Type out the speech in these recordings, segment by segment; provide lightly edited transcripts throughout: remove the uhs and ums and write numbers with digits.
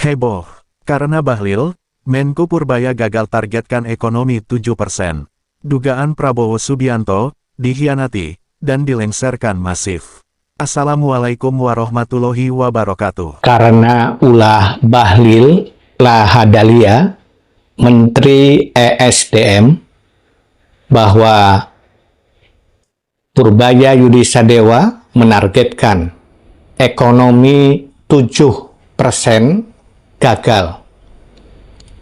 Heboh, karena Bahlil, Menko Purbaya gagal targetkan ekonomi 7%. Dugaan Prabowo Subianto, dikhianati, dan dilengsarkan masif. Assalamualaikum warahmatullahi wabarakatuh. Karena ulah Bahlil Lahadalia, Menteri ESDM, bahwa Purbaya Yudisadewa menargetkan ekonomi 7% gagal.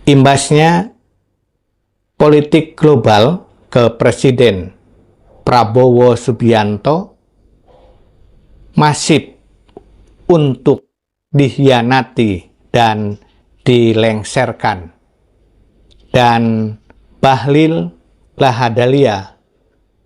Imbasnya politik global ke Presiden Prabowo Subianto masif untuk dikhianati dan dilengsarkan. Dan Bahlil Lahadalia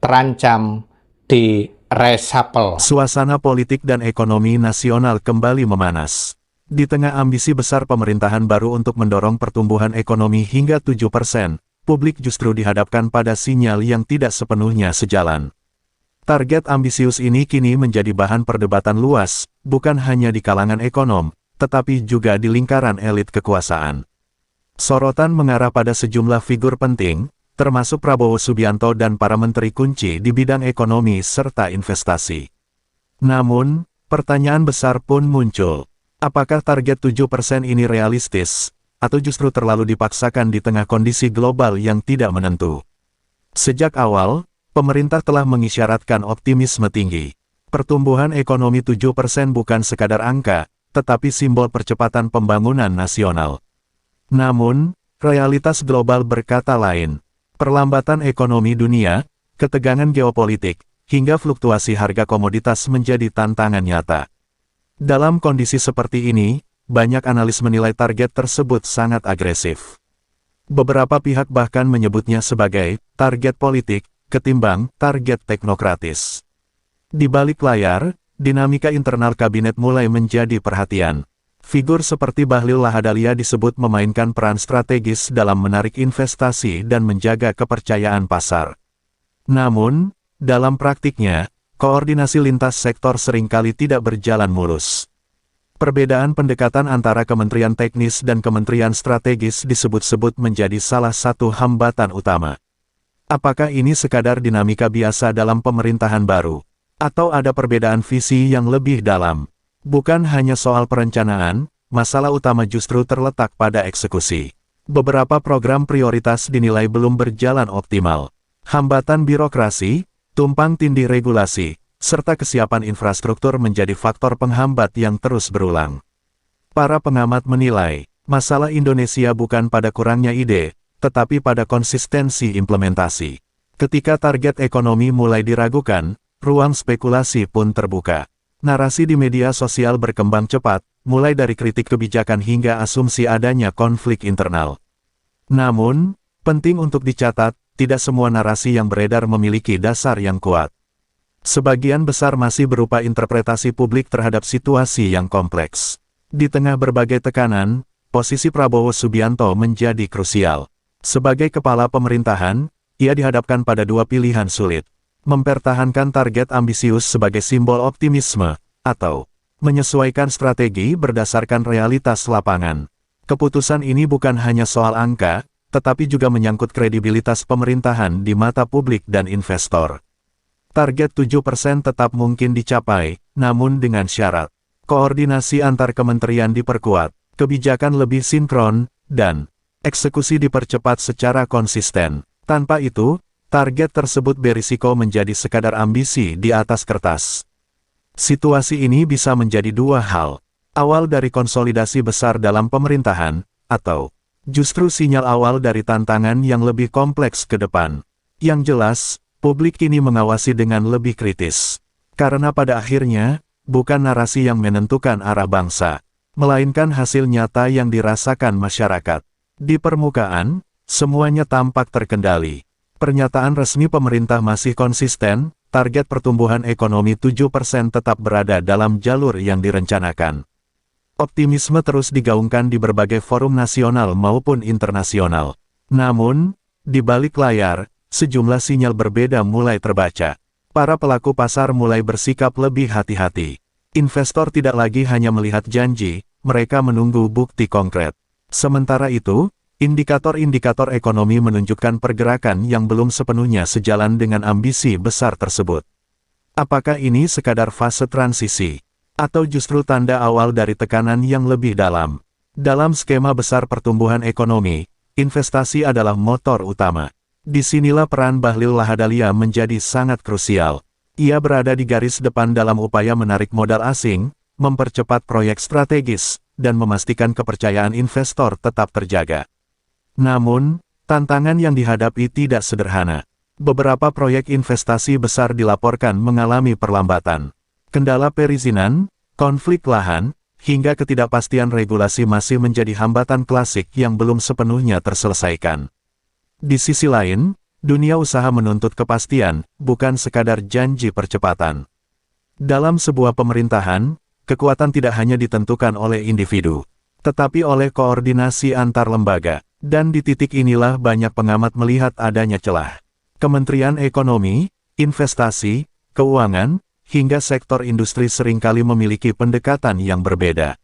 terancam di reshuffle. Suasana politik dan ekonomi nasional kembali memanas. Di tengah ambisi besar pemerintahan baru untuk mendorong pertumbuhan ekonomi hingga 7%, publik justru dihadapkan pada sinyal yang tidak sepenuhnya sejalan. Target ambisius ini kini menjadi bahan perdebatan luas, bukan hanya di kalangan ekonom, tetapi juga di lingkaran elit kekuasaan. Sorotan mengarah pada sejumlah figur penting, termasuk Prabowo Subianto dan para menteri kunci di bidang ekonomi serta investasi. Namun, pertanyaan besar pun muncul. Apakah target 7% ini realistis, atau justru terlalu dipaksakan di tengah kondisi global yang tidak menentu? Sejak awal, pemerintah telah mengisyaratkan optimisme tinggi. Pertumbuhan ekonomi 7% bukan sekadar angka, tetapi simbol percepatan pembangunan nasional. Namun, realitas global berkata lain. Perlambatan ekonomi dunia, ketegangan geopolitik, hingga fluktuasi harga komoditas menjadi tantangan nyata. Dalam kondisi seperti ini, banyak analis menilai target tersebut sangat agresif. Beberapa pihak bahkan menyebutnya sebagai target politik, ketimbang target teknokratis. Di balik layar, dinamika internal kabinet mulai menjadi perhatian. Figur seperti Bahlil Lahadalia disebut memainkan peran strategis dalam menarik investasi dan menjaga kepercayaan pasar. Namun, dalam praktiknya, koordinasi lintas sektor seringkali tidak berjalan mulus. Perbedaan pendekatan antara kementerian teknis dan kementerian strategis disebut-sebut menjadi salah satu hambatan utama. Apakah ini sekadar dinamika biasa dalam pemerintahan baru? Atau ada perbedaan visi yang lebih dalam? Bukan hanya soal perencanaan, masalah utama justru terletak pada eksekusi. Beberapa program prioritas dinilai belum berjalan optimal. Hambatan birokrasi, tumpang tindih regulasi, serta kesiapan infrastruktur menjadi faktor penghambat yang terus berulang. Para pengamat menilai, masalah Indonesia bukan pada kurangnya ide, tetapi pada konsistensi implementasi. Ketika target ekonomi mulai diragukan, ruang spekulasi pun terbuka. Narasi di media sosial berkembang cepat, mulai dari kritik kebijakan hingga asumsi adanya konflik internal. Namun, penting untuk dicatat, tidak semua narasi yang beredar memiliki dasar yang kuat. Sebagian besar masih berupa interpretasi publik terhadap situasi yang kompleks. Di tengah berbagai tekanan, posisi Prabowo Subianto menjadi krusial. Sebagai kepala pemerintahan, ia dihadapkan pada dua pilihan sulit. Mempertahankan target ambisius sebagai simbol optimisme, atau menyesuaikan strategi berdasarkan realitas lapangan. Keputusan ini bukan hanya soal angka, tetapi juga menyangkut kredibilitas pemerintahan di mata publik dan investor. Target 7% tetap mungkin dicapai, namun dengan syarat. Koordinasi antar kementerian diperkuat, kebijakan lebih sinkron, dan eksekusi dipercepat secara konsisten. Tanpa itu, target tersebut berisiko menjadi sekadar ambisi di atas kertas. Situasi ini bisa menjadi dua hal. Awal dari konsolidasi besar dalam pemerintahan, atau justru sinyal awal dari tantangan yang lebih kompleks ke depan. Yang jelas, publik kini mengawasi dengan lebih kritis. Karena pada akhirnya, bukan narasi yang menentukan arah bangsa, melainkan hasil nyata yang dirasakan masyarakat. Di permukaan, semuanya tampak terkendali. Pernyataan resmi pemerintah masih konsisten, target pertumbuhan ekonomi 7% tetap berada dalam jalur yang direncanakan. Optimisme terus digaungkan di berbagai forum nasional maupun internasional. Namun, di balik layar, sejumlah sinyal berbeda mulai terbaca. Para pelaku pasar mulai bersikap lebih hati-hati. Investor tidak lagi hanya melihat janji, mereka menunggu bukti konkret. Sementara itu, indikator-indikator ekonomi menunjukkan pergerakan yang belum sepenuhnya sejalan dengan ambisi besar tersebut. Apakah ini sekadar fase transisi, atau justru tanda awal dari tekanan yang lebih dalam? Dalam skema besar pertumbuhan ekonomi, investasi adalah motor utama. Disinilah peran Bahlil Lahadalia menjadi sangat krusial. Ia berada di garis depan dalam upaya menarik modal asing, mempercepat proyek strategis, dan memastikan kepercayaan investor tetap terjaga. Namun, tantangan yang dihadapi tidak sederhana. Beberapa proyek investasi besar dilaporkan mengalami perlambatan. Kendala perizinan, konflik lahan, hingga ketidakpastian regulasi masih menjadi hambatan klasik yang belum sepenuhnya terselesaikan. Di sisi lain, dunia usaha menuntut kepastian, bukan sekadar janji percepatan. Dalam sebuah pemerintahan, kekuatan tidak hanya ditentukan oleh individu, tetapi oleh koordinasi antar lembaga, dan di titik inilah banyak pengamat melihat adanya celah. Kementerian Ekonomi, Investasi, Keuangan, hingga sektor industri seringkali memiliki pendekatan yang berbeda.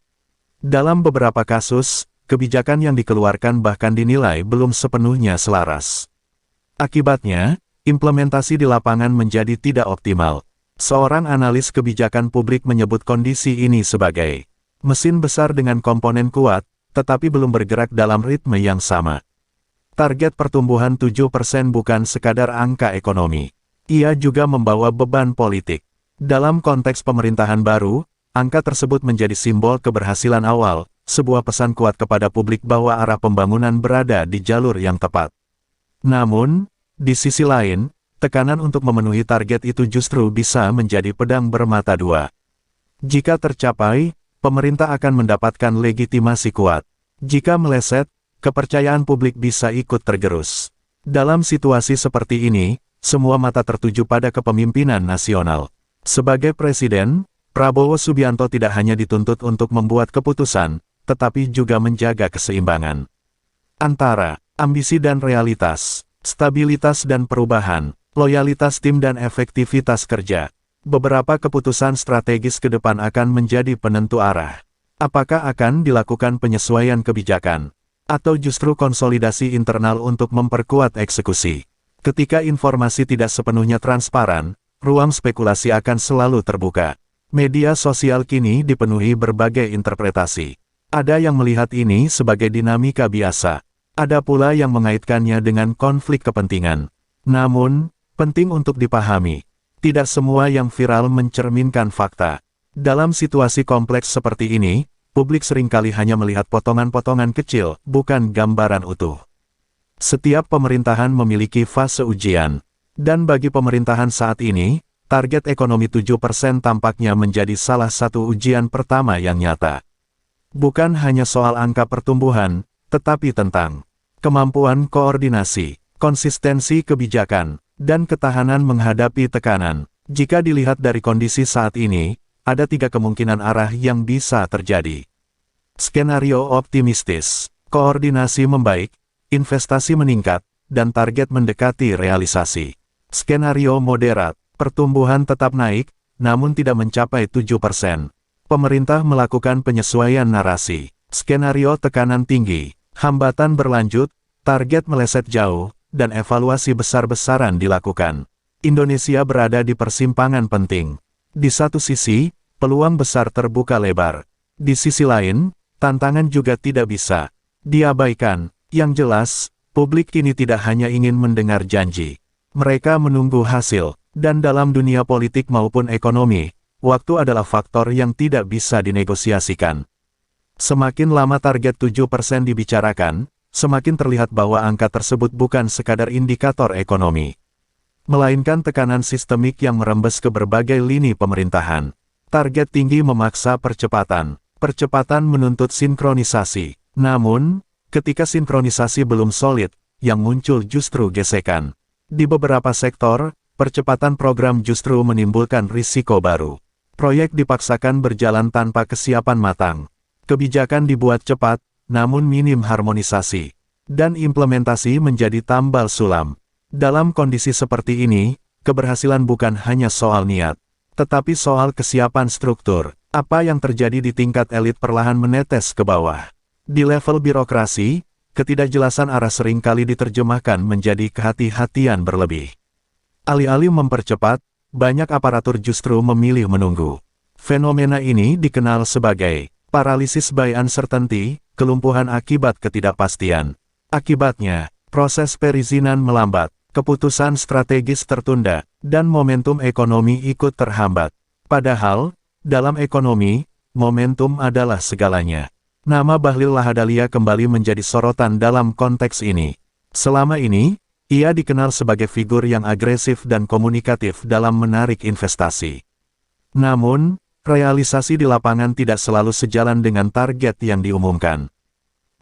Dalam beberapa kasus, kebijakan yang dikeluarkan bahkan dinilai belum sepenuhnya selaras. Akibatnya, implementasi di lapangan menjadi tidak optimal. Seorang analis kebijakan publik menyebut kondisi ini sebagai mesin besar dengan komponen kuat, tetapi belum bergerak dalam ritme yang sama. Target pertumbuhan 7% bukan sekadar angka ekonomi. Ia juga membawa beban politik. Dalam konteks pemerintahan baru, angka tersebut menjadi simbol keberhasilan awal, sebuah pesan kuat kepada publik bahwa arah pembangunan berada di jalur yang tepat. Namun, di sisi lain, tekanan untuk memenuhi target itu justru bisa menjadi pedang bermata dua. Jika tercapai, pemerintah akan mendapatkan legitimasi kuat. Jika meleset, kepercayaan publik bisa ikut tergerus. Dalam situasi seperti ini, semua mata tertuju pada kepemimpinan nasional. Sebagai presiden, Prabowo Subianto tidak hanya dituntut untuk membuat keputusan, tetapi juga menjaga keseimbangan antara ambisi dan realitas, stabilitas dan perubahan, loyalitas tim dan efektivitas kerja. Beberapa keputusan strategis ke depan akan menjadi penentu arah. Apakah akan dilakukan penyesuaian kebijakan, atau justru konsolidasi internal untuk memperkuat eksekusi? Ketika informasi tidak sepenuhnya transparan, ruang spekulasi akan selalu terbuka. Media sosial kini dipenuhi berbagai interpretasi. Ada yang melihat ini sebagai dinamika biasa. Ada pula yang mengaitkannya dengan konflik kepentingan. Namun, penting untuk dipahami, tidak semua yang viral mencerminkan fakta. Dalam situasi kompleks seperti ini, publik seringkali hanya melihat potongan-potongan kecil, bukan gambaran utuh. Setiap pemerintahan memiliki fase ujian. Dan bagi pemerintahan saat ini, target ekonomi 7% tampaknya menjadi salah satu ujian pertama yang nyata. Bukan hanya soal angka pertumbuhan, tetapi tentang kemampuan koordinasi, konsistensi kebijakan, dan ketahanan menghadapi tekanan. Jika dilihat dari kondisi saat ini, ada 3 kemungkinan arah yang bisa terjadi. Skenario optimistis, koordinasi membaik, investasi meningkat, dan target mendekati realisasi. Skenario moderat, pertumbuhan tetap naik, namun tidak mencapai 7%. Pemerintah melakukan penyesuaian narasi. Skenario tekanan tinggi, hambatan berlanjut, target meleset jauh, dan evaluasi besar-besaran dilakukan. Indonesia berada di persimpangan penting. Di satu sisi, peluang besar terbuka lebar. Di sisi lain, tantangan juga tidak bisa diabaikan. Yang jelas, publik kini tidak hanya ingin mendengar janji. Mereka menunggu hasil. Dan dalam dunia politik maupun ekonomi, waktu adalah faktor yang tidak bisa dinegosiasikan. Semakin lama target 7% dibicarakan, semakin terlihat bahwa angka tersebut bukan sekadar indikator ekonomi, melainkan tekanan sistemik yang merembes ke berbagai lini pemerintahan. Target tinggi memaksa percepatan. Percepatan menuntut sinkronisasi. Namun, ketika sinkronisasi belum solid, yang muncul justru gesekan. Di beberapa sektor, percepatan program justru menimbulkan risiko baru. Proyek dipaksakan berjalan tanpa kesiapan matang. Kebijakan dibuat cepat, namun minim harmonisasi. Dan implementasi menjadi tambal sulam. Dalam kondisi seperti ini, keberhasilan bukan hanya soal niat, tetapi soal kesiapan struktur, Apa yang terjadi di tingkat elit perlahan menetes ke bawah. Di level birokrasi, ketidakjelasan arah seringkali diterjemahkan menjadi kehati-hatian berlebih. Alih-alih mempercepat, banyak aparatur justru memilih menunggu. Fenomena ini dikenal sebagai paralysis by uncertainty, kelumpuhan akibat ketidakpastian. Akibatnya, proses perizinan melambat, keputusan strategis tertunda, dan momentum ekonomi ikut terhambat. Padahal, dalam ekonomi, momentum adalah segalanya. Nama Bahlil Lahadalia kembali menjadi sorotan dalam konteks ini. Selama ini, ia dikenal sebagai figur yang agresif dan komunikatif dalam menarik investasi. Namun, realisasi di lapangan tidak selalu sejalan dengan target yang diumumkan.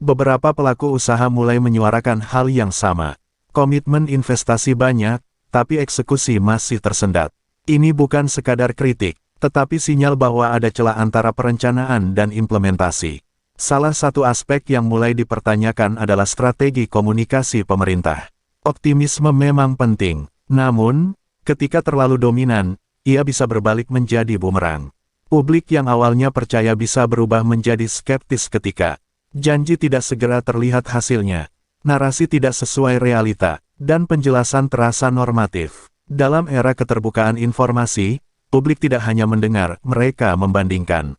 Beberapa pelaku usaha mulai menyuarakan hal yang sama. Komitmen investasi banyak, tapi eksekusi masih tersendat. Ini bukan sekadar kritik, tetapi sinyal bahwa ada celah antara perencanaan dan implementasi. Salah satu aspek yang mulai dipertanyakan adalah strategi komunikasi pemerintah. Optimisme memang penting, namun, ketika terlalu dominan, ia bisa berbalik menjadi bumerang. Publik yang awalnya percaya bisa berubah menjadi skeptis ketika janji tidak segera terlihat hasilnya, narasi tidak sesuai realita, dan penjelasan terasa normatif. Dalam era keterbukaan informasi, publik tidak hanya mendengar, mereka membandingkan.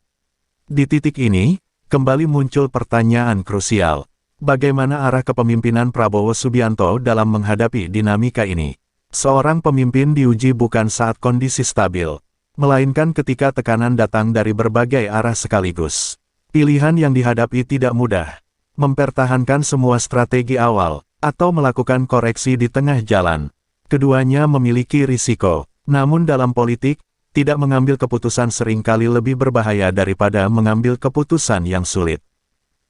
Di titik ini, kembali muncul pertanyaan krusial. Bagaimana arah kepemimpinan Prabowo Subianto dalam menghadapi dinamika ini? Seorang pemimpin diuji bukan saat kondisi stabil, melainkan ketika tekanan datang dari berbagai arah sekaligus. Pilihan yang dihadapi tidak mudah. Mempertahankan semua strategi awal, atau melakukan koreksi di tengah jalan. Keduanya memiliki risiko. Namun dalam politik, tidak mengambil keputusan seringkali lebih berbahaya daripada mengambil keputusan yang sulit.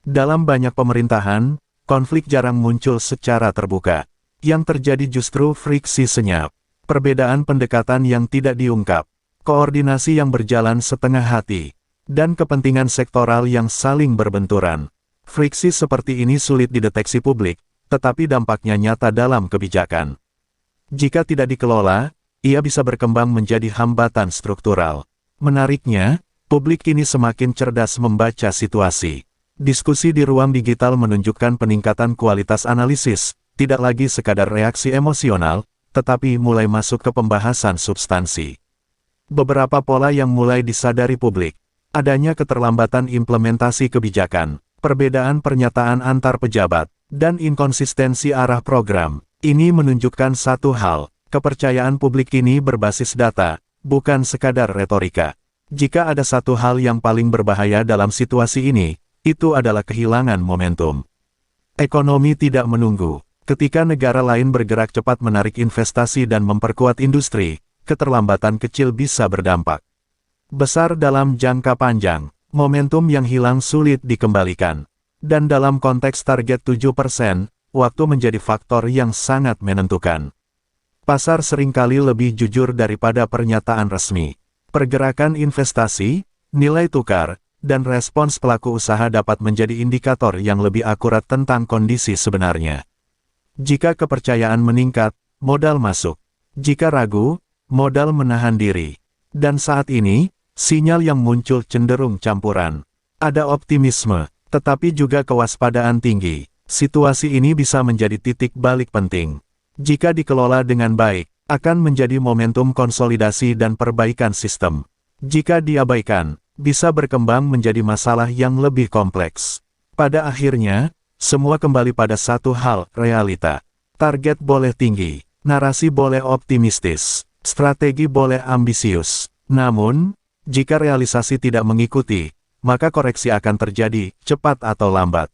Dalam banyak pemerintahan, konflik jarang muncul secara terbuka. Yang terjadi justru friksi senyap. Perbedaan pendekatan yang tidak diungkap. Koordinasi yang berjalan setengah hati. Dan kepentingan sektoral yang saling berbenturan. Friksi seperti ini sulit dideteksi publik, tetapi dampaknya nyata dalam kebijakan. Jika tidak dikelola, ia bisa berkembang menjadi hambatan struktural. Menariknya, publik kini semakin cerdas membaca situasi. Diskusi di ruang digital menunjukkan peningkatan kualitas analisis, tidak lagi sekadar reaksi emosional, tetapi mulai masuk ke pembahasan substansi. Beberapa pola yang mulai disadari publik. Adanya keterlambatan implementasi kebijakan, perbedaan pernyataan antar pejabat, dan inkonsistensi arah program. Ini menunjukkan satu hal, kepercayaan publik ini berbasis data, bukan sekadar retorika. Jika ada satu hal yang paling berbahaya dalam situasi ini, itu adalah kehilangan momentum. Ekonomi tidak menunggu. Ketika negara lain bergerak cepat menarik investasi dan memperkuat industri, keterlambatan kecil bisa berdampak besar dalam jangka panjang. Momentum yang hilang sulit dikembalikan. Dan dalam konteks target 7%, waktu menjadi faktor yang sangat menentukan. Pasar seringkali lebih jujur daripada pernyataan resmi. Pergerakan investasi, nilai tukar, dan respons pelaku usaha dapat menjadi indikator yang lebih akurat tentang kondisi sebenarnya. Jika kepercayaan meningkat, modal masuk. Jika ragu, modal menahan diri. Dan saat ini, sinyal yang muncul cenderung campuran. Ada optimisme, tetapi juga kewaspadaan tinggi. Situasi ini bisa menjadi titik balik penting. Jika dikelola dengan baik, akan menjadi momentum konsolidasi dan perbaikan sistem. Jika diabaikan, bisa berkembang menjadi masalah yang lebih kompleks. Pada akhirnya, semua kembali pada satu hal, realita. Target boleh tinggi, narasi boleh optimistis, strategi boleh ambisius. Namun, jika realisasi tidak mengikuti, maka koreksi akan terjadi, cepat atau lambat.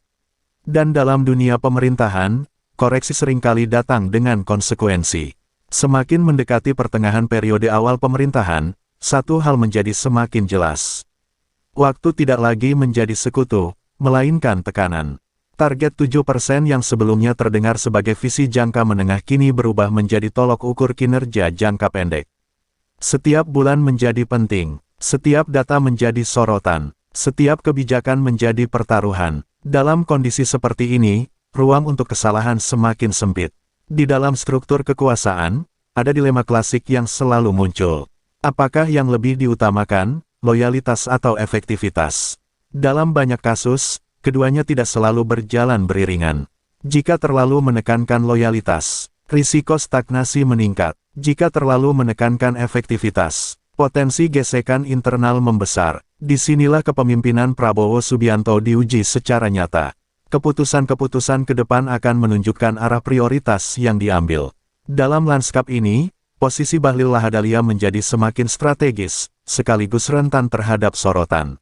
Dan dalam dunia pemerintahan, koreksi seringkali datang dengan konsekuensi. Semakin mendekati pertengahan periode awal pemerintahan, satu hal menjadi semakin jelas. Waktu tidak lagi menjadi sekutu, melainkan tekanan. Target 7% yang sebelumnya terdengar sebagai visi jangka menengah kini berubah menjadi tolok ukur kinerja jangka pendek. Setiap bulan menjadi penting. Setiap data menjadi sorotan, setiap kebijakan menjadi pertaruhan. Dalam kondisi seperti ini, ruang untuk kesalahan semakin sempit. Di dalam struktur kekuasaan, ada dilema klasik yang selalu muncul. Apakah yang lebih diutamakan, loyalitas atau efektivitas. Dalam banyak kasus, keduanya tidak selalu berjalan beriringan. Jika terlalu menekankan loyalitas, risiko stagnasi meningkat. Jika terlalu menekankan efektivitas, potensi gesekan internal membesar. Disinilah kepemimpinan Prabowo Subianto diuji secara nyata. Keputusan-keputusan ke depan akan menunjukkan arah prioritas yang diambil. Dalam lanskap ini, posisi Bahlil Lahadalia menjadi semakin strategis, sekaligus rentan terhadap sorotan.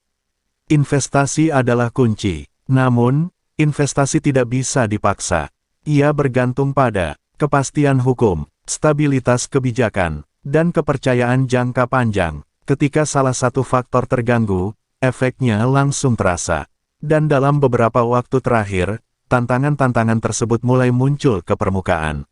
Investasi adalah kunci. Namun, investasi tidak bisa dipaksa. Ia bergantung pada kepastian hukum, stabilitas kebijakan, dan kepercayaan jangka panjang. Ketika salah satu faktor terganggu, efeknya langsung terasa. Dan dalam beberapa waktu terakhir, tantangan-tantangan tersebut mulai muncul ke permukaan.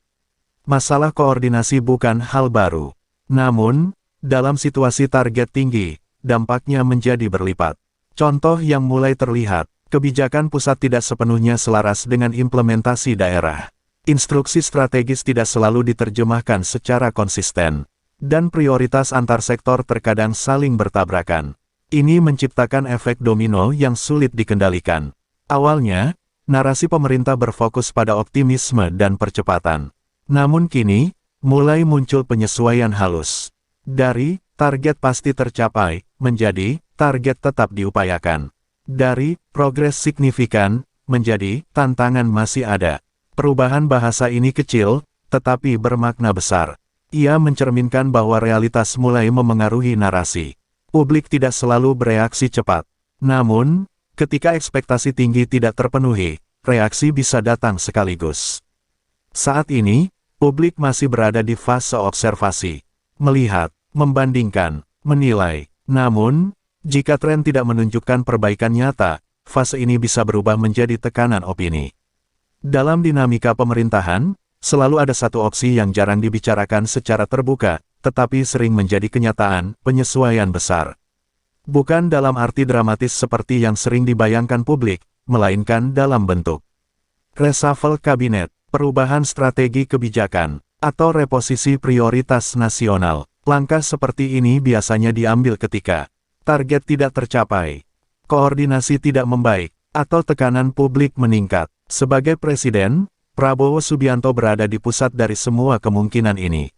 Masalah koordinasi bukan hal baru. Namun, dalam situasi target tinggi, dampaknya menjadi berlipat. Contoh yang mulai terlihat, kebijakan pusat tidak sepenuhnya selaras dengan implementasi daerah. Instruksi strategis tidak selalu diterjemahkan secara konsisten. Dan prioritas antar sektor terkadang saling bertabrakan. Ini menciptakan efek domino yang sulit dikendalikan. Awalnya, narasi pemerintah berfokus pada optimisme dan percepatan. Namun kini, mulai muncul penyesuaian halus. Dari target pasti tercapai, menjadi target tetap diupayakan. Dari progres signifikan, menjadi tantangan masih ada. Perubahan bahasa ini kecil, tetapi bermakna besar. Ia mencerminkan bahwa realitas mulai memengaruhi narasi. Publik tidak selalu bereaksi cepat. Namun, ketika ekspektasi tinggi tidak terpenuhi, reaksi bisa datang sekaligus. Saat ini, publik masih berada di fase observasi. Melihat, membandingkan, menilai. Namun, jika tren tidak menunjukkan perbaikan nyata, fase ini bisa berubah menjadi tekanan opini. Dalam dinamika pemerintahan, selalu ada satu opsi yang jarang dibicarakan secara terbuka, tetapi sering menjadi kenyataan, penyesuaian besar. Bukan dalam arti dramatis seperti yang sering dibayangkan publik, melainkan dalam bentuk reshuffle kabinet, perubahan strategi kebijakan, atau reposisi prioritas nasional. Langkah seperti ini biasanya diambil ketika target tidak tercapai, koordinasi tidak membaik, atau tekanan publik meningkat. Sebagai presiden, Prabowo Subianto berada di pusat dari semua kemungkinan ini.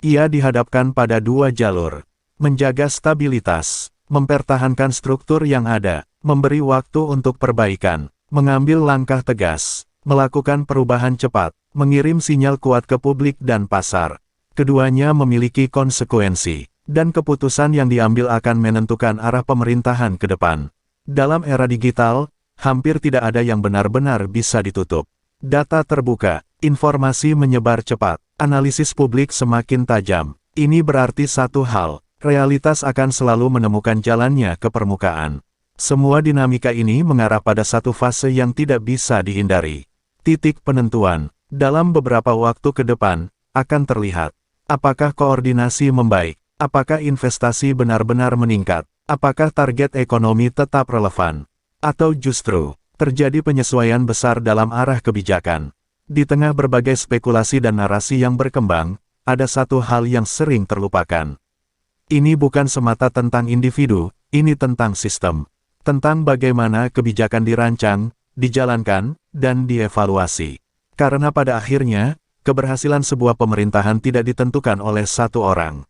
Ia dihadapkan pada dua jalur: menjaga stabilitas, mempertahankan struktur yang ada, memberi waktu untuk perbaikan, mengambil langkah tegas, melakukan perubahan cepat, mengirim sinyal kuat ke publik dan pasar. Keduanya memiliki konsekuensi, dan keputusan yang diambil akan menentukan arah pemerintahan ke depan. Dalam era digital, hampir tidak ada yang benar-benar bisa ditutup. Data terbuka, informasi menyebar cepat, analisis publik semakin tajam. Ini berarti satu hal, realitas akan selalu menemukan jalannya ke permukaan. Semua dinamika ini mengarah pada satu fase yang tidak bisa dihindari. Titik penentuan, dalam beberapa waktu ke depan, akan terlihat. Apakah koordinasi membaik? Apakah investasi benar-benar meningkat? Apakah target ekonomi tetap relevan? Atau justru terjadi penyesuaian besar dalam arah kebijakan? Di tengah berbagai spekulasi dan narasi yang berkembang, ada satu hal yang sering terlupakan. Ini bukan semata tentang individu, ini tentang sistem. Tentang bagaimana kebijakan dirancang, dijalankan, dan dievaluasi. Karena pada akhirnya, keberhasilan sebuah pemerintahan tidak ditentukan oleh satu orang,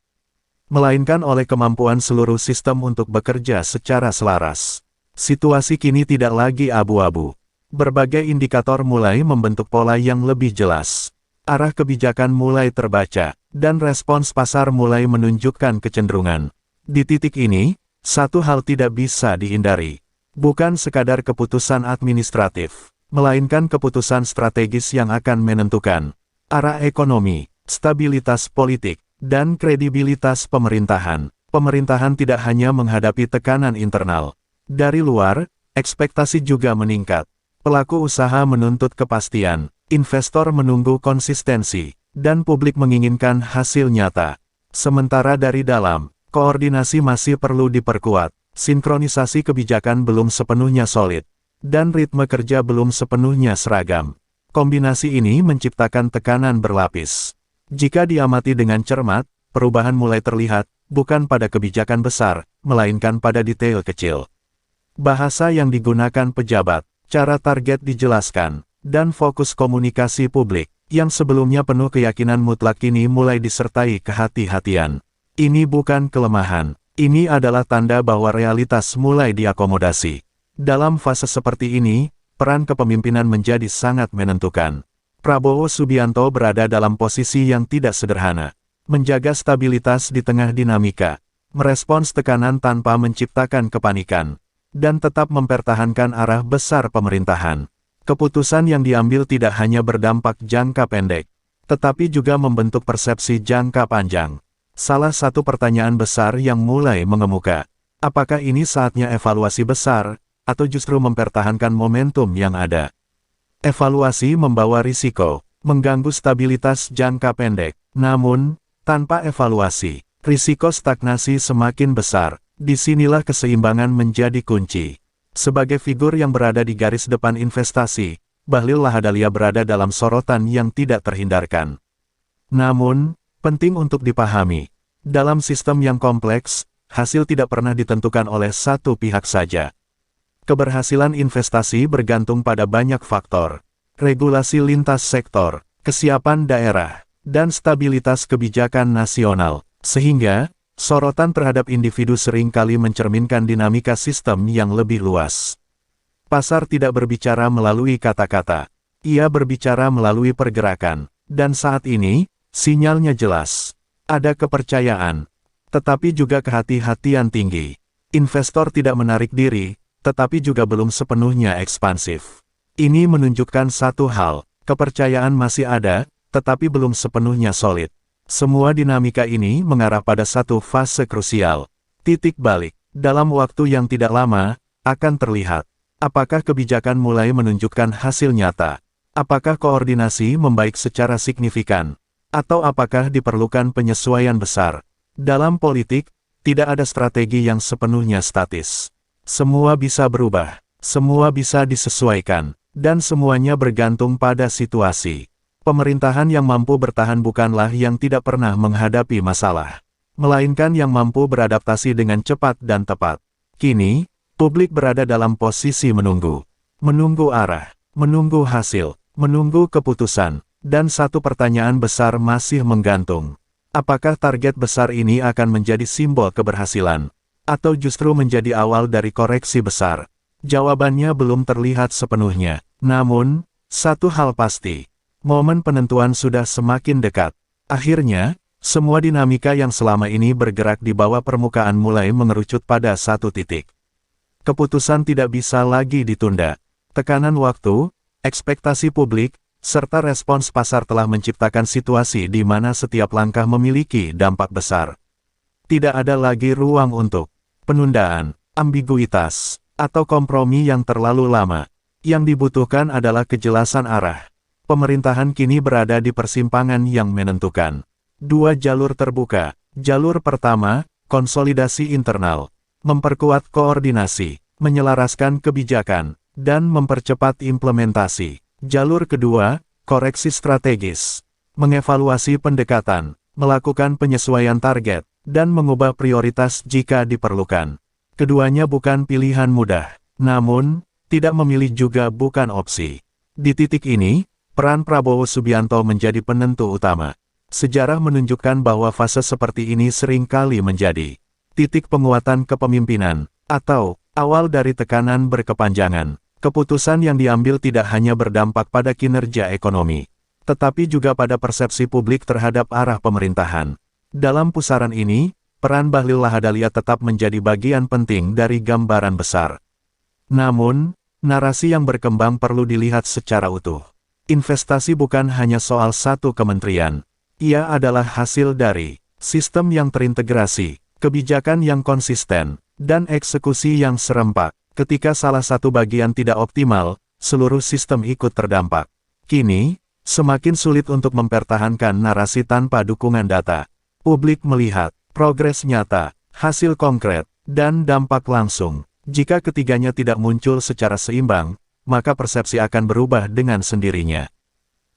melainkan oleh kemampuan seluruh sistem untuk bekerja secara selaras. Situasi kini tidak lagi abu-abu. Berbagai indikator mulai membentuk pola yang lebih jelas. Arah kebijakan mulai terbaca, dan respons pasar mulai menunjukkan kecenderungan. Di titik ini, satu hal tidak bisa dihindari. Bukan sekadar keputusan administratif, melainkan keputusan strategis yang akan menentukan arah ekonomi, stabilitas politik, dan kredibilitas pemerintahan. Pemerintahan tidak hanya menghadapi tekanan internal. Dari luar, ekspektasi juga meningkat. Pelaku usaha menuntut kepastian, investor menunggu konsistensi, dan publik menginginkan hasil nyata. Sementara dari dalam, koordinasi masih perlu diperkuat, sinkronisasi kebijakan belum sepenuhnya solid, dan ritme kerja belum sepenuhnya seragam. Kombinasi ini menciptakan tekanan berlapis. Jika diamati dengan cermat, perubahan mulai terlihat, bukan pada kebijakan besar, melainkan pada detail kecil. Bahasa yang digunakan pejabat, cara target dijelaskan, dan fokus komunikasi publik, yang sebelumnya penuh keyakinan mutlak kini mulai disertai kehati-hatian. Ini bukan kelemahan, ini adalah tanda bahwa realitas mulai diakomodasi. Dalam fase seperti ini, peran kepemimpinan menjadi sangat menentukan. Prabowo Subianto berada dalam posisi yang tidak sederhana. Menjaga stabilitas di tengah dinamika, merespons tekanan tanpa menciptakan kepanikan, dan tetap mempertahankan arah besar pemerintahan. Keputusan yang diambil tidak hanya berdampak jangka pendek, tetapi juga membentuk persepsi jangka panjang. Salah satu pertanyaan besar yang mulai mengemuka, apakah ini saatnya evaluasi besar, atau justru mempertahankan momentum yang ada? Evaluasi membawa risiko, mengganggu stabilitas jangka pendek. Namun, tanpa evaluasi, risiko stagnasi semakin besar. Disinilah keseimbangan menjadi kunci. Sebagai figur yang berada di garis depan investasi, Bahlil Lahadalia berada dalam sorotan yang tidak terhindarkan. Namun, penting untuk dipahami, dalam sistem yang kompleks, hasil tidak pernah ditentukan oleh satu pihak saja. Keberhasilan investasi bergantung pada banyak faktor, regulasi lintas sektor, kesiapan daerah, dan stabilitas kebijakan nasional, sehingga sorotan terhadap individu seringkali mencerminkan dinamika sistem yang lebih luas. Pasar tidak berbicara melalui kata-kata, ia berbicara melalui pergerakan, dan saat ini, sinyalnya jelas. Ada kepercayaan, tetapi juga kehati-hatian tinggi. Investor tidak menarik diri, tetapi juga belum sepenuhnya ekspansif. Ini menunjukkan satu hal, kepercayaan masih ada, tetapi belum sepenuhnya solid. Semua dinamika ini mengarah pada satu fase krusial. Titik balik, dalam waktu yang tidak lama, akan terlihat. Apakah kebijakan mulai menunjukkan hasil nyata? Apakah koordinasi membaik secara signifikan? Atau apakah diperlukan penyesuaian besar? Dalam politik, tidak ada strategi yang sepenuhnya statis. Semua bisa berubah, semua bisa disesuaikan, dan semuanya bergantung pada situasi. Pemerintahan yang mampu bertahan bukanlah yang tidak pernah menghadapi masalah, melainkan yang mampu beradaptasi dengan cepat dan tepat. Kini, publik berada dalam posisi menunggu. Menunggu arah, menunggu hasil, menunggu keputusan, dan satu pertanyaan besar masih menggantung. Apakah target besar ini akan menjadi simbol keberhasilan? Atau justru menjadi awal dari koreksi besar? Jawabannya belum terlihat sepenuhnya. Namun, satu hal pasti, momen penentuan sudah semakin dekat. Akhirnya, semua dinamika yang selama ini bergerak di bawah permukaan mulai mengerucut pada satu titik. Keputusan tidak bisa lagi ditunda. Tekanan waktu, ekspektasi publik, serta respons pasar telah menciptakan situasi di mana setiap langkah memiliki dampak besar. Tidak ada lagi ruang untuk penundaan, ambiguitas, atau kompromi yang terlalu lama. Yang dibutuhkan adalah kejelasan arah. Pemerintahan kini berada di persimpangan yang menentukan. Dua jalur terbuka. Jalur pertama, konsolidasi internal, memperkuat koordinasi, menyelaraskan kebijakan, dan mempercepat implementasi. Jalur kedua, koreksi strategis, mengevaluasi pendekatan, melakukan penyesuaian target, dan mengubah prioritas jika diperlukan. Keduanya bukan pilihan mudah, namun, tidak memilih juga bukan opsi. Di titik ini, peran Prabowo Subianto menjadi penentu utama. Sejarah menunjukkan bahwa fase seperti ini seringkali menjadi titik penguatan kepemimpinan, atau awal dari tekanan berkepanjangan. Keputusan yang diambil tidak hanya berdampak pada kinerja ekonomi, tetapi juga pada persepsi publik terhadap arah pemerintahan. Dalam pusaran ini, peran Bahlil Lahadalia tetap menjadi bagian penting dari gambaran besar. Namun, narasi yang berkembang perlu dilihat secara utuh. Investasi bukan hanya soal satu kementerian. Ia adalah hasil dari sistem yang terintegrasi, kebijakan yang konsisten, dan eksekusi yang serempak. Ketika salah satu bagian tidak optimal, seluruh sistem ikut terdampak. Kini, semakin sulit untuk mempertahankan narasi tanpa dukungan data. Publik melihat progres nyata, hasil konkret, dan dampak langsung. Jika ketiganya tidak muncul secara seimbang, maka persepsi akan berubah dengan sendirinya.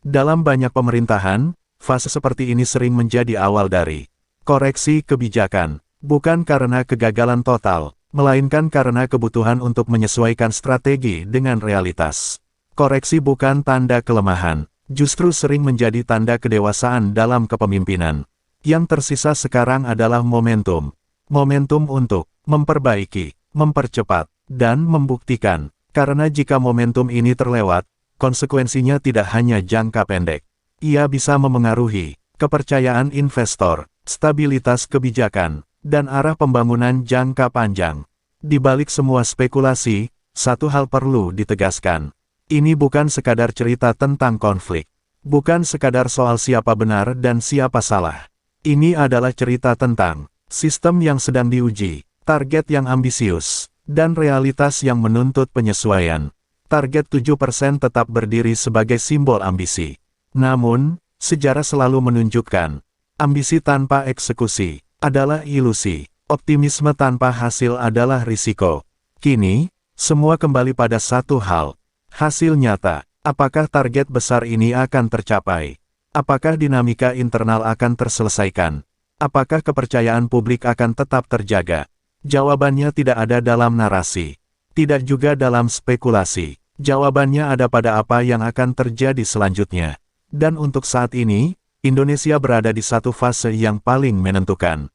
Dalam banyak pemerintahan, fase seperti ini sering menjadi awal dari koreksi kebijakan, Bukan karena kegagalan total, melainkan karena kebutuhan untuk menyesuaikan strategi dengan realitas. Koreksi bukan tanda kelemahan, justru sering menjadi tanda kedewasaan dalam kepemimpinan. Yang tersisa sekarang adalah momentum. Momentum untuk memperbaiki, mempercepat, dan membuktikan. Karena jika momentum ini terlewat, konsekuensinya tidak hanya jangka pendek. Ia bisa memengaruhi kepercayaan investor, stabilitas kebijakan, dan arah pembangunan jangka panjang. Di balik semua spekulasi, satu hal perlu ditegaskan. Ini bukan sekadar cerita tentang konflik. Bukan sekadar soal siapa benar dan siapa salah. Ini adalah cerita tentang sistem yang sedang diuji, target yang ambisius, dan realitas yang menuntut penyesuaian. Target 7% tetap berdiri sebagai simbol ambisi. Namun, sejarah selalu menunjukkan, ambisi tanpa eksekusi adalah ilusi, optimisme tanpa hasil adalah risiko. Kini, semua kembali pada satu hal. Hasil nyata, apakah target besar ini akan tercapai? Apakah dinamika internal akan terselesaikan? Apakah kepercayaan publik akan tetap terjaga? Jawabannya tidak ada dalam narasi. Tidak juga dalam spekulasi. Jawabannya ada pada apa yang akan terjadi selanjutnya. Dan untuk saat ini, Indonesia berada di satu fase yang paling menentukan.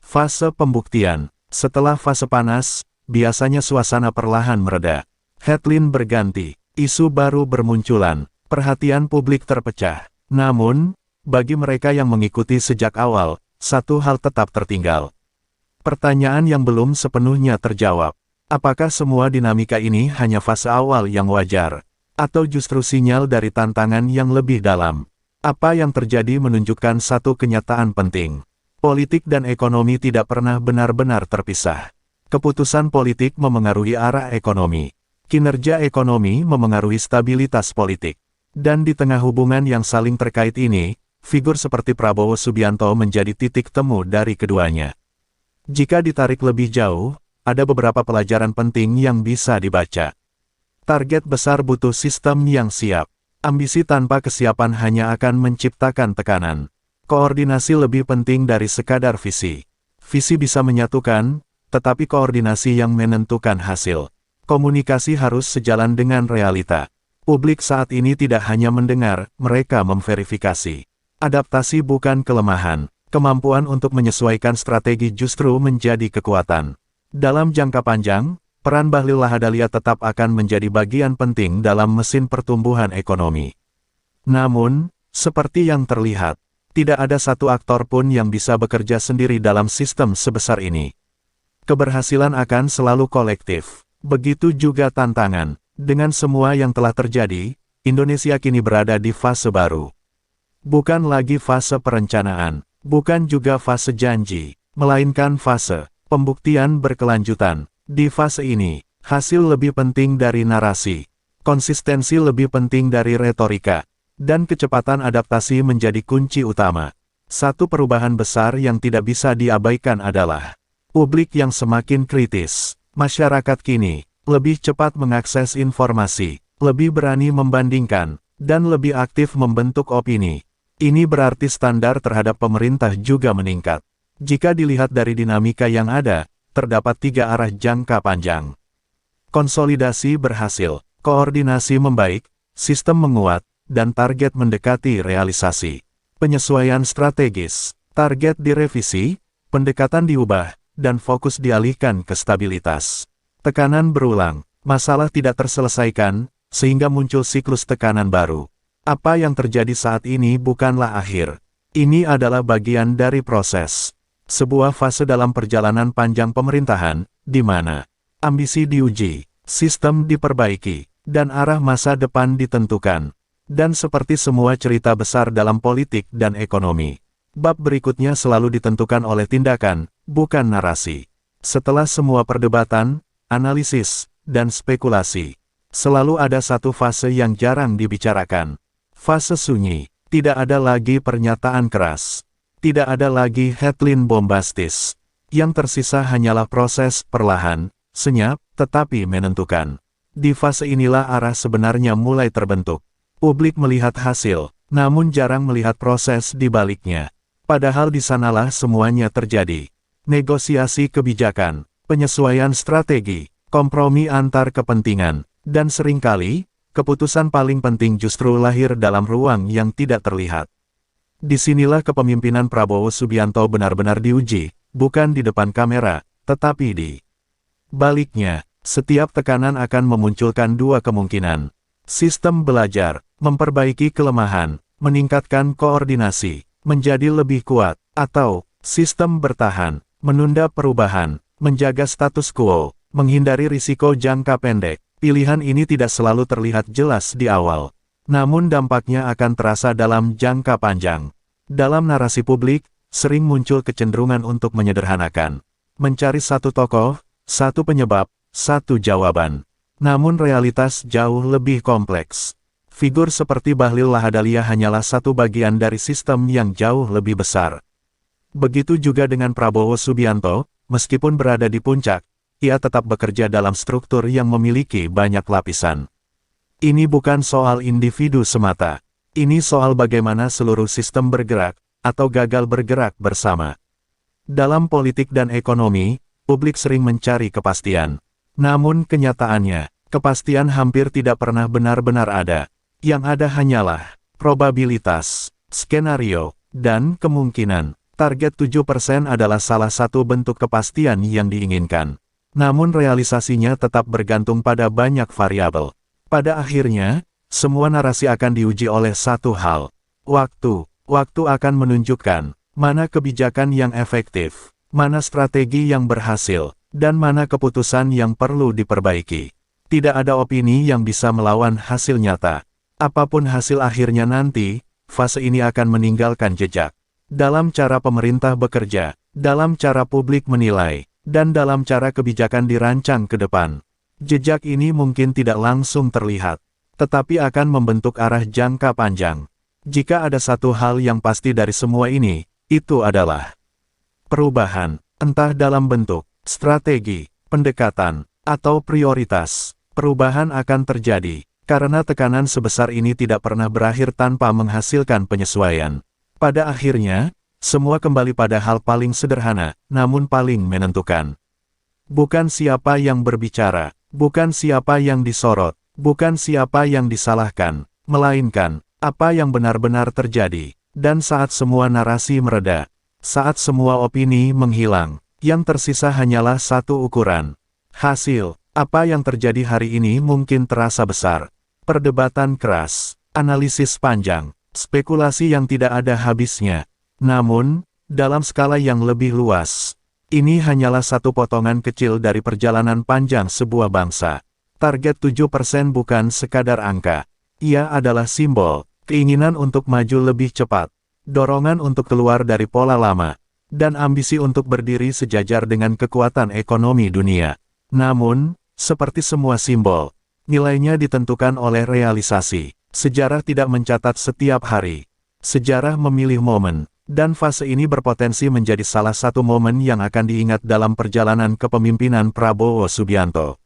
Fase pembuktian. Setelah fase panas, biasanya suasana perlahan mereda. Headline berganti, isu baru bermunculan, perhatian publik terpecah. Namun, bagi mereka yang mengikuti sejak awal, satu hal tetap tertinggal. Pertanyaan yang belum sepenuhnya terjawab. Apakah semua dinamika ini hanya fase awal yang wajar? Atau justru sinyal dari tantangan yang lebih dalam? Apa yang terjadi menunjukkan satu kenyataan penting. Politik dan ekonomi tidak pernah benar-benar terpisah. Keputusan politik memengaruhi arah ekonomi. Kinerja ekonomi memengaruhi stabilitas politik. Dan di tengah hubungan yang saling terkait ini, figur seperti Prabowo Subianto menjadi titik temu dari keduanya. Jika ditarik lebih jauh, ada beberapa pelajaran penting yang bisa dibaca. Target besar butuh sistem yang siap. Ambisi tanpa kesiapan hanya akan menciptakan tekanan. Koordinasi lebih penting dari sekadar visi. Visi bisa menyatukan, tetapi koordinasi yang menentukan hasil. Komunikasi harus sejalan dengan realita. Publik saat ini tidak hanya mendengar, mereka memverifikasi. Adaptasi bukan kelemahan. Kemampuan untuk menyesuaikan strategi justru menjadi kekuatan. Dalam jangka panjang, peran Bahlil Lahadalia tetap akan menjadi bagian penting dalam mesin pertumbuhan ekonomi. Namun, seperti yang terlihat, tidak ada satu aktor pun yang bisa bekerja sendiri dalam sistem sebesar ini. Keberhasilan akan selalu kolektif. Begitu juga tantangan. Dengan semua yang telah terjadi, Indonesia kini berada di fase baru. Bukan lagi fase perencanaan, bukan juga fase janji, melainkan fase pembuktian berkelanjutan. Di fase ini, hasil lebih penting dari narasi, konsistensi lebih penting dari retorika, dan kecepatan adaptasi menjadi kunci utama. Satu perubahan besar yang tidak bisa diabaikan adalah publik yang semakin kritis. Masyarakat kini lebih cepat mengakses informasi, lebih berani membandingkan, dan lebih aktif membentuk opini. Ini berarti standar terhadap pemerintah juga meningkat. Jika dilihat dari dinamika yang ada, terdapat 3 arah jangka panjang. Konsolidasi berhasil, koordinasi membaik, sistem menguat, dan target mendekati realisasi. Penyesuaian strategis, target direvisi, pendekatan diubah, dan fokus dialihkan ke stabilitas. Tekanan berulang, masalah tidak terselesaikan, sehingga muncul siklus tekanan baru. Apa yang terjadi saat ini bukanlah akhir. Ini adalah bagian dari proses. Sebuah fase dalam perjalanan panjang pemerintahan, di mana ambisi diuji, sistem diperbaiki, dan arah masa depan ditentukan. Dan seperti semua cerita besar dalam politik dan ekonomi, bab berikutnya selalu ditentukan oleh tindakan, bukan narasi. Setelah semua perdebatan, analisis, dan spekulasi, selalu ada satu fase yang jarang dibicarakan. Fase sunyi. Tidak ada lagi pernyataan keras. Tidak ada lagi headline bombastis. Yang tersisa hanyalah proses perlahan, senyap, tetapi menentukan. Di fase inilah arah sebenarnya mulai terbentuk. Publik melihat hasil, namun jarang melihat proses di baliknya. Padahal di sanalah semuanya terjadi. negosiasi kebijakan, penyesuaian strategi, kompromi antar kepentingan, dan seringkali, keputusan paling penting justru lahir dalam ruang yang tidak terlihat. Disinilah kepemimpinan Prabowo Subianto benar-benar diuji, bukan di depan kamera, tetapi di baliknya. Setiap tekanan akan memunculkan dua kemungkinan. Sistem belajar, memperbaiki kelemahan, meningkatkan koordinasi, menjadi lebih kuat, atau sistem bertahan, menunda perubahan, menjaga status quo, menghindari risiko jangka pendek. Pilihan ini tidak selalu terlihat jelas di awal, namun dampaknya akan terasa dalam jangka panjang. Dalam narasi publik, sering muncul kecenderungan untuk menyederhanakan, mencari satu tokoh, satu penyebab, satu jawaban. Namun realitas jauh lebih kompleks. Figur seperti Bahlil Lahadalia hanyalah satu bagian dari sistem yang jauh lebih besar. Begitu juga dengan Prabowo Subianto, meskipun berada di puncak, ia tetap bekerja dalam struktur yang memiliki banyak lapisan. Ini bukan soal individu semata. Ini soal bagaimana seluruh sistem bergerak, atau gagal bergerak bersama. Dalam politik dan ekonomi, publik sering mencari kepastian. Namun kenyataannya, kepastian hampir tidak pernah benar-benar ada. Yang ada hanyalah probabilitas, skenario, dan kemungkinan. Target 7% adalah salah satu bentuk kepastian yang diinginkan. Namun realisasinya tetap bergantung pada banyak variabel. Pada akhirnya, semua narasi akan diuji oleh satu hal. Waktu. Waktu akan menunjukkan mana kebijakan yang efektif, mana strategi yang berhasil, dan mana keputusan yang perlu diperbaiki. Tidak ada opini yang bisa melawan hasil nyata. Apapun hasil akhirnya nanti, fase ini akan meninggalkan jejak. Dalam cara pemerintah bekerja, dalam cara publik menilai, dan dalam cara kebijakan dirancang ke depan. Jejak ini mungkin tidak langsung terlihat, tetapi akan membentuk arah jangka panjang. Jika ada satu hal yang pasti dari semua ini, itu adalah perubahan, entah dalam bentuk strategi, pendekatan, atau prioritas. Perubahan akan terjadi, karena tekanan sebesar ini tidak pernah berakhir tanpa menghasilkan penyesuaian. Pada akhirnya, semua kembali pada hal paling sederhana, namun paling menentukan. Bukan siapa yang berbicara, bukan siapa yang disorot, bukan siapa yang disalahkan, melainkan apa yang benar-benar terjadi. Dan saat semua narasi mereda, saat semua opini menghilang, yang tersisa hanyalah satu ukuran. Hasil, apa yang terjadi hari ini mungkin terasa besar. Perdebatan keras, analisis panjang, spekulasi yang tidak ada habisnya. Namun, dalam skala yang lebih luas, ini hanyalah satu potongan kecil dari perjalanan panjang sebuah bangsa. Target 7% bukan sekadar angka. Ia adalah simbol, keinginan untuk maju lebih cepat, dorongan untuk keluar dari pola lama, dan ambisi untuk berdiri sejajar dengan kekuatan ekonomi dunia. Namun, seperti semua simbol, nilainya ditentukan oleh realisasi. Sejarah tidak mencatat setiap hari. Sejarah memilih momen, dan fase ini berpotensi menjadi salah satu momen yang akan diingat dalam perjalanan kepemimpinan Prabowo Subianto.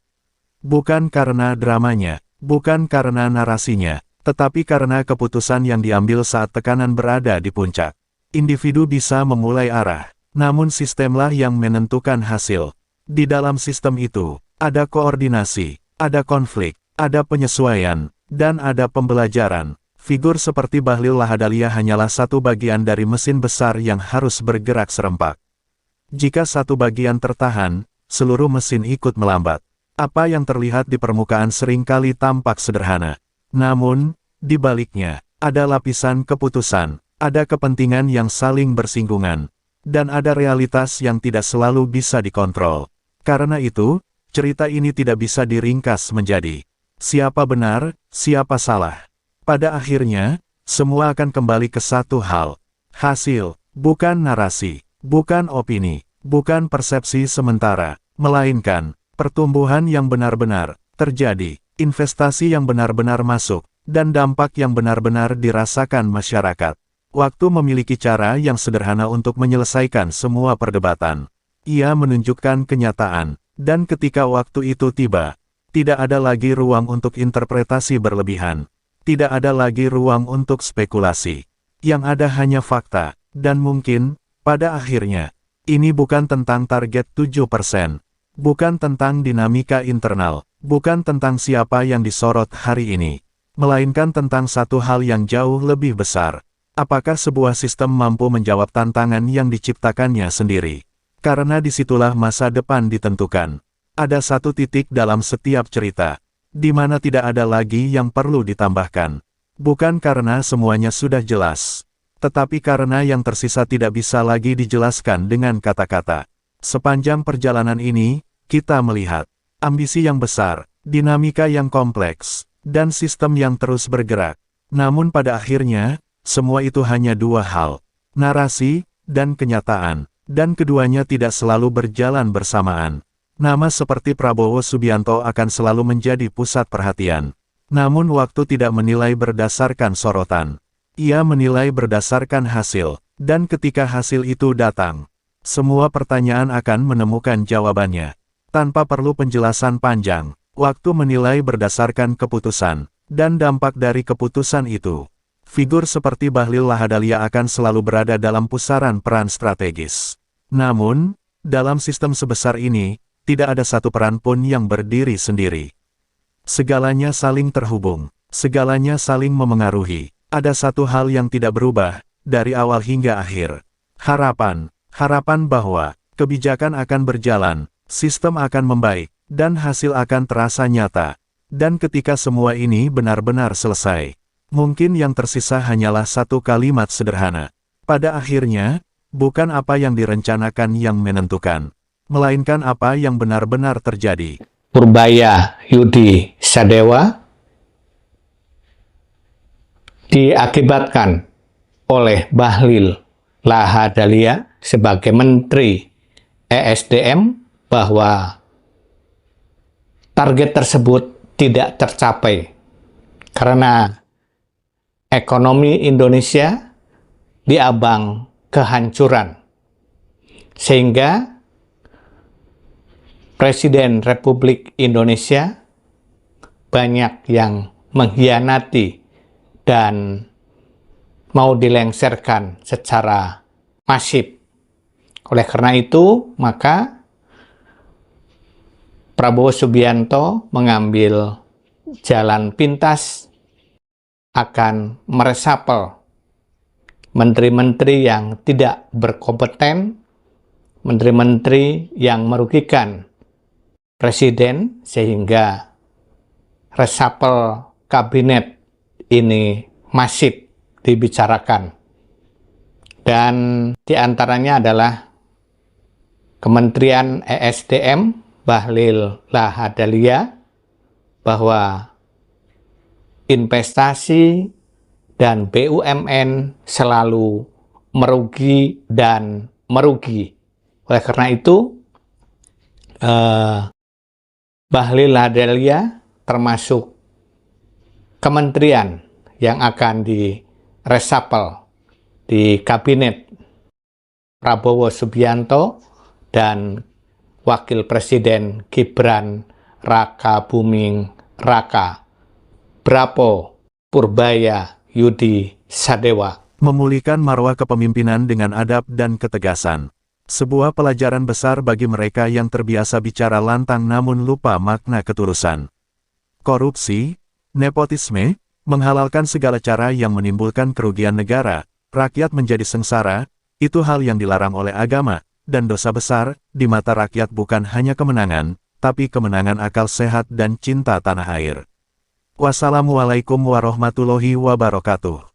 Bukan karena dramanya, bukan karena narasinya, tetapi karena keputusan yang diambil saat tekanan berada di puncak. Individu bisa memulai arah, namun sistemlah yang menentukan hasil. Di dalam sistem itu, ada koordinasi, ada konflik, ada penyesuaian, dan ada pembelajaran. Figur seperti Bahlil Lahadalia hanyalah satu bagian dari mesin besar yang harus bergerak serempak. Jika satu bagian tertahan, seluruh mesin ikut melambat. Apa yang terlihat di permukaan seringkali tampak sederhana. Namun, di baliknya, ada lapisan keputusan, ada kepentingan yang saling bersinggungan, dan ada realitas yang tidak selalu bisa dikontrol. Karena itu, cerita ini tidak bisa diringkas menjadi siapa benar, siapa salah. Pada akhirnya, semua akan kembali ke satu hal. Hasil, bukan narasi, bukan opini, bukan persepsi sementara, melainkan pertumbuhan yang benar-benar terjadi, investasi yang benar-benar masuk, dan dampak yang benar-benar dirasakan masyarakat. Waktu memiliki cara yang sederhana untuk menyelesaikan semua perdebatan. Ia menunjukkan kenyataan, dan ketika waktu itu tiba, tidak ada lagi ruang untuk interpretasi berlebihan. Tidak ada lagi ruang untuk spekulasi. Yang ada hanya fakta, dan mungkin, pada akhirnya, Ini bukan tentang target 7%, bukan tentang dinamika internal, bukan tentang siapa yang disorot hari ini, melainkan tentang satu hal yang jauh lebih besar. Apakah sebuah sistem mampu menjawab tantangan yang diciptakannya sendiri? Karena disitulah masa depan ditentukan. Ada satu titik dalam setiap cerita, di mana tidak ada lagi yang perlu ditambahkan. Bukan karena semuanya sudah jelas, tetapi karena yang tersisa tidak bisa lagi dijelaskan dengan kata-kata. Sepanjang perjalanan ini, kita melihat ambisi yang besar, dinamika yang kompleks, dan sistem yang terus bergerak. Namun pada akhirnya, semua itu hanya dua hal, narasi dan kenyataan, dan keduanya tidak selalu berjalan bersamaan. Nama seperti Prabowo Subianto akan selalu menjadi pusat perhatian. Namun waktu tidak menilai berdasarkan sorotan. Ia menilai berdasarkan hasil, dan ketika hasil itu datang, semua pertanyaan akan menemukan jawabannya. Tanpa perlu penjelasan panjang, waktu menilai berdasarkan keputusan, dan dampak dari keputusan itu. Figur seperti Bahlil Lahadalia akan selalu berada dalam pusaran peran strategis. Namun, dalam sistem sebesar ini, tidak ada satu peran pun yang berdiri sendiri. Segalanya saling terhubung, segalanya saling memengaruhi. Ada satu hal yang tidak berubah, dari awal hingga akhir. Harapan bahwa kebijakan akan berjalan, sistem akan membaik, dan hasil akan terasa nyata. Dan ketika semua ini benar-benar selesai, mungkin yang tersisa hanyalah satu kalimat sederhana. Pada akhirnya, bukan apa yang direncanakan yang menentukan, melainkan apa yang benar-benar terjadi. Purbaya Yudi Sadewa diakibatkan oleh Bahlil Lahadalia sebagai Menteri ESDM bahwa target tersebut tidak tercapai karena ekonomi Indonesia diambang kehancuran, sehingga Presiden Republik Indonesia banyak yang mengkhianati dan mau dilengsarkan secara masif. Oleh karena itu, maka Prabowo Subianto mengambil jalan pintas akan meresapel menteri-menteri yang tidak berkompeten, menteri-menteri yang merugikan Presiden, sehingga resapel kabinet ini masif dibicarakan. Dan diantaranya adalah Kementerian ESDM, Bahlil Lahadalia, bahwa investasi dan BUMN selalu merugi dan merugi. Oleh karena itu, Bahlil Lahadalia termasuk kementerian yang akan diresapel di kabinet Prabowo Subianto dan Wakil Presiden Gibran Rakabuming Raka Prabowo Purbaya Yudi Sadewa. Memulihkan marwah kepemimpinan dengan adab dan ketegasan. Sebuah pelajaran besar bagi mereka yang terbiasa bicara lantang namun lupa makna ketulusan. Korupsi, nepotisme, menghalalkan segala cara yang menimbulkan kerugian negara, rakyat menjadi sengsara, itu hal yang dilarang oleh agama, dan dosa besar, di mata rakyat bukan hanya kemenangan, tapi kemenangan akal sehat dan cinta tanah air. Wassalamualaikum warahmatullahi wabarakatuh.